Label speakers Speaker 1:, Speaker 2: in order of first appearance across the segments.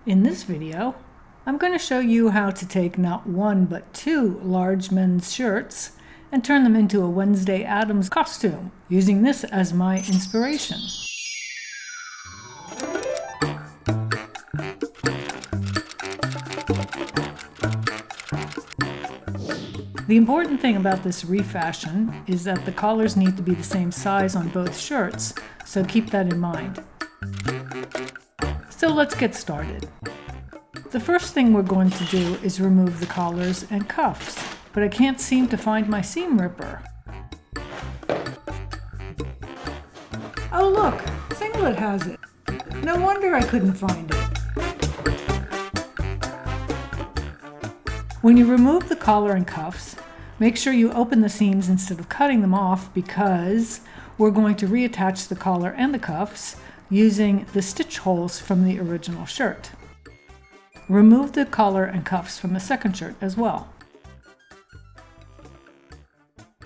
Speaker 1: In this video, I'm going to show you how to take not one but two large men's shirts and turn them into a Wednesday Addams costume, using this as my inspiration. The important thing about this refashion is that the collars need to be the same size on both shirts, so keep that in mind. So let's get started. The first thing we're going to do is remove the collars and cuffs, but I can't seem to find my seam ripper. Oh look, Singlet has it. No wonder I couldn't find it. When you remove the collar and cuffs, make sure you open the seams instead of cutting them off, because we're going to reattach the collar and the cuffs using the stitch holes from the original shirt. Remove the collar and cuffs from the second shirt as well.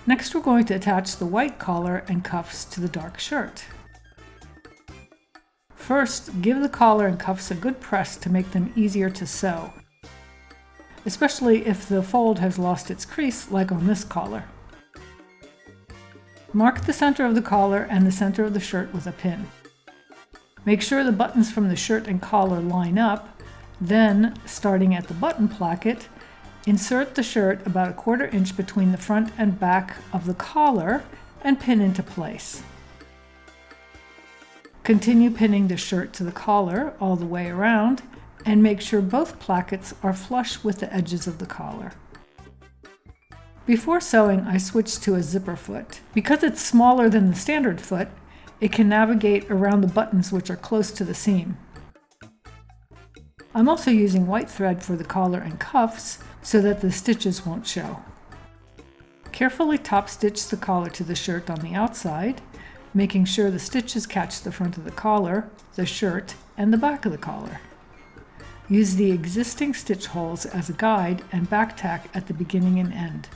Speaker 1: Next, we're going to attach the white collar and cuffs to the dark shirt. First, give the collar and cuffs a good press to make them easier to sew, especially if the fold has lost its crease, like on this collar. Mark the center of the collar and the center of the shirt with a pin. Make sure the buttons from the shirt and collar line up. Then, starting at the button placket, insert the shirt about 1/4 inch between the front and back of the collar and pin into place. Continue pinning the shirt to the collar all the way around, and make sure both plackets are flush with the edges of the collar. Before sewing, I switched to a zipper foot. Because it's smaller than the standard foot, it can navigate around the buttons which are close to the seam. I'm also using white thread for the collar and cuffs so that the stitches won't show. Carefully top stitch the collar to the shirt on the outside, making sure the stitches catch the front of the collar, the shirt, and the back of the collar. Use the existing stitch holes as a guide and back tack at the beginning and end.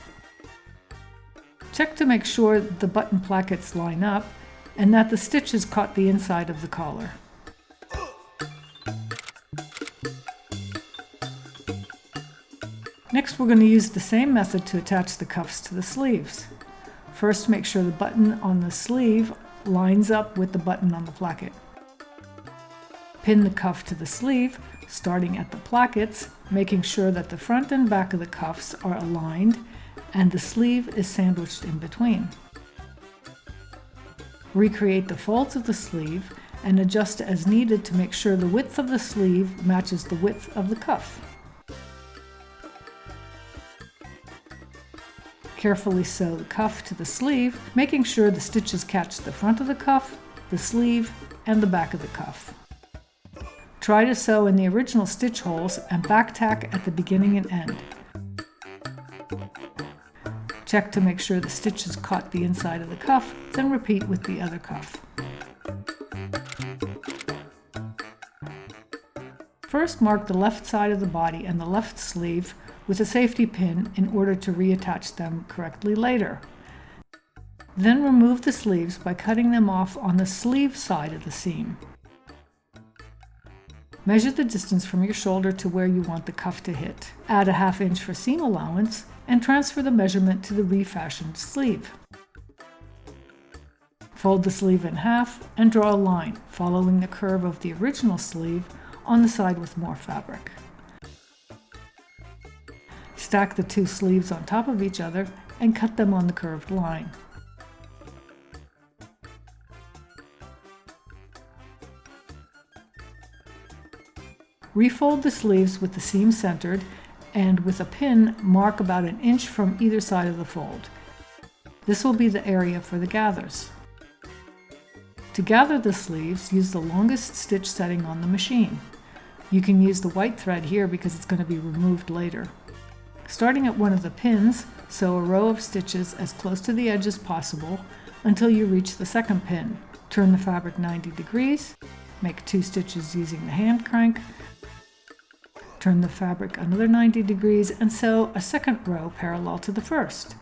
Speaker 1: Check to make sure the button plackets line up and that the stitches caught the inside of the collar. Next, we're going to use the same method to attach the cuffs to the sleeves. First, make sure the button on the sleeve lines up with the button on the placket. Pin the cuff to the sleeve, starting at the plackets, making sure that the front and back of the cuffs are aligned and the sleeve is sandwiched in between. Recreate the folds of the sleeve and adjust as needed to make sure the width of the sleeve matches the width of the cuff. Carefully sew the cuff to the sleeve, making sure the stitches catch the front of the cuff, the sleeve, and the back of the cuff. Try to sew in the original stitch holes and back tack at the beginning and end. Check to make sure the stitches caught the inside of the cuff, then repeat with the other cuff. First, mark the left side of the body and the left sleeve with a safety pin in order to reattach them correctly later. Then remove the sleeves by cutting them off on the sleeve side of the seam. Measure the distance from your shoulder to where you want the cuff to hit. Add 1/2 inch for seam allowance and transfer the measurement to the refashioned sleeve. Fold the sleeve in half and draw a line, following the curve of the original sleeve on the side with more fabric. Stack the two sleeves on top of each other and cut them on the curved line. Refold the sleeves with the seam centered, and with a pin, mark about 1 inch from either side of the fold. This will be the area for the gathers. To gather the sleeves, use the longest stitch setting on the machine. You can use the white thread here because it's going to be removed later. Starting at one of the pins, sew a row of stitches as close to the edge as possible until you reach the second pin. Turn the fabric 90 degrees, make 2 stitches using the hand crank, turn the fabric another 90 degrees and sew a second row parallel to the first.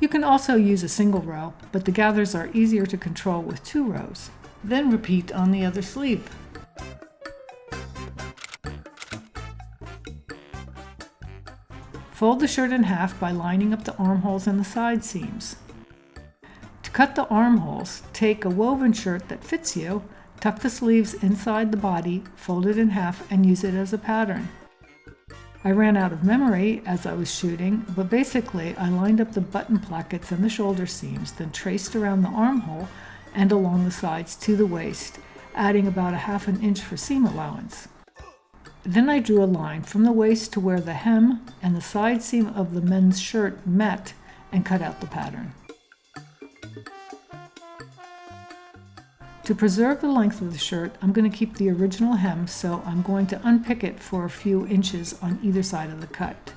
Speaker 1: You can also use a single row, but the gathers are easier to control with 2 rows. Then repeat on the other sleeve. Fold the shirt in half by lining up the armholes and the side seams. To cut the armholes, take a woven shirt that fits you, tuck the sleeves inside the body, fold it in half, and use it as a pattern. I ran out of memory as I was shooting, but basically I lined up the button plackets and the shoulder seams, then traced around the armhole and along the sides to the waist, adding about a half an inch for seam allowance. Then I drew a line from the waist to where the hem and the side seam of the men's shirt met and cut out the pattern. To preserve the length of the shirt, I'm going to keep the original hem, so I'm going to unpick it for a few inches on either side of the cut.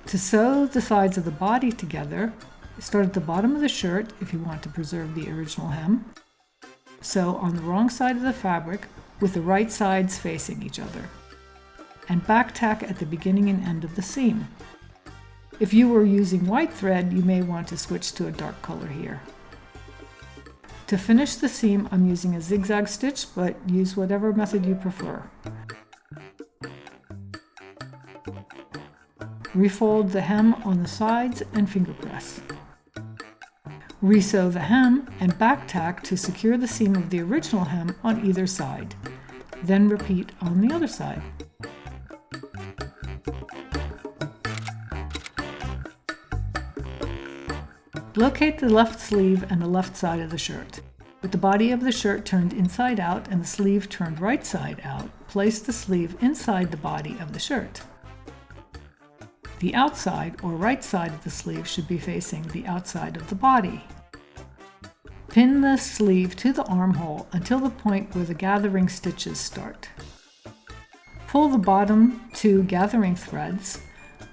Speaker 1: To sew the sides of the body together, start at the bottom of the shirt if you want to preserve the original hem. Sew on the wrong side of the fabric with the right sides facing each other, and back tack at the beginning and end of the seam. If you were using white thread, you may want to switch to a dark color here. To finish the seam, I'm using a zigzag stitch, but use whatever method you prefer. Refold the hem on the sides and finger press. Resew the hem and back tack to secure the seam of the original hem on either side. Then repeat on the other side. Locate the left sleeve and the left side of the shirt. With the body of the shirt turned inside out and the sleeve turned right side out, place the sleeve inside the body of the shirt. The outside or right side of the sleeve should be facing the outside of the body. Pin the sleeve to the armhole until the point where the gathering stitches start. Pull the bottom two gathering threads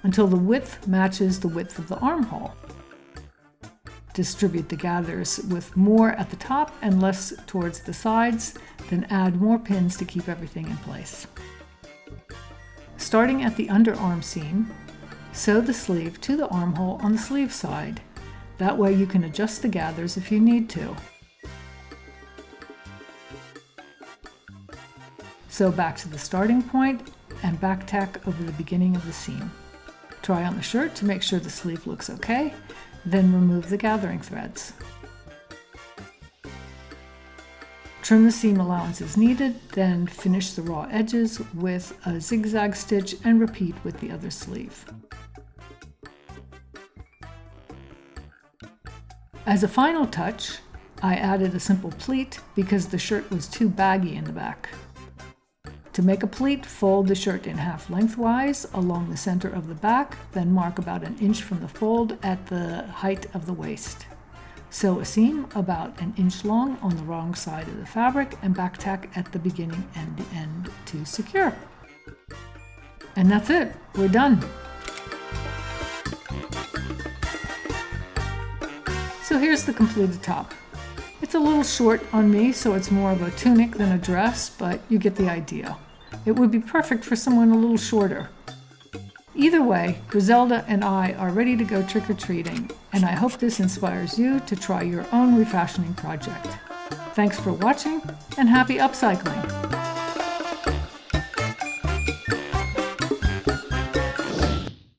Speaker 1: until the width matches the width of the armhole. Distribute the gathers with more at the top and less towards the sides, then add more pins to keep everything in place. Starting at the underarm seam, sew the sleeve to the armhole on the sleeve side. That way you can adjust the gathers if you need to. Sew back to the starting point and back tack over the beginning of the seam. Try on the shirt to make sure the sleeve looks okay, then remove the gathering threads. Trim the seam allowance as needed, then finish the raw edges with a zigzag stitch and repeat with the other sleeve. As a final touch, I added a simple pleat because the shirt was too baggy in the back. To make a pleat, fold the shirt in half lengthwise along the center of the back, then mark about an inch from the fold at the height of the waist. Sew a seam about an inch long on the wrong side of the fabric and back tack at the beginning and the end to secure. And that's it, we're done. So here's the completed top. It's a little short on me, so it's more of a tunic than a dress, but you get the idea. It would be perfect for someone a little shorter. Either way, Griselda and I are ready to go trick-or-treating, and I hope this inspires you to try your own refashioning project. Thanks for watching, and happy upcycling!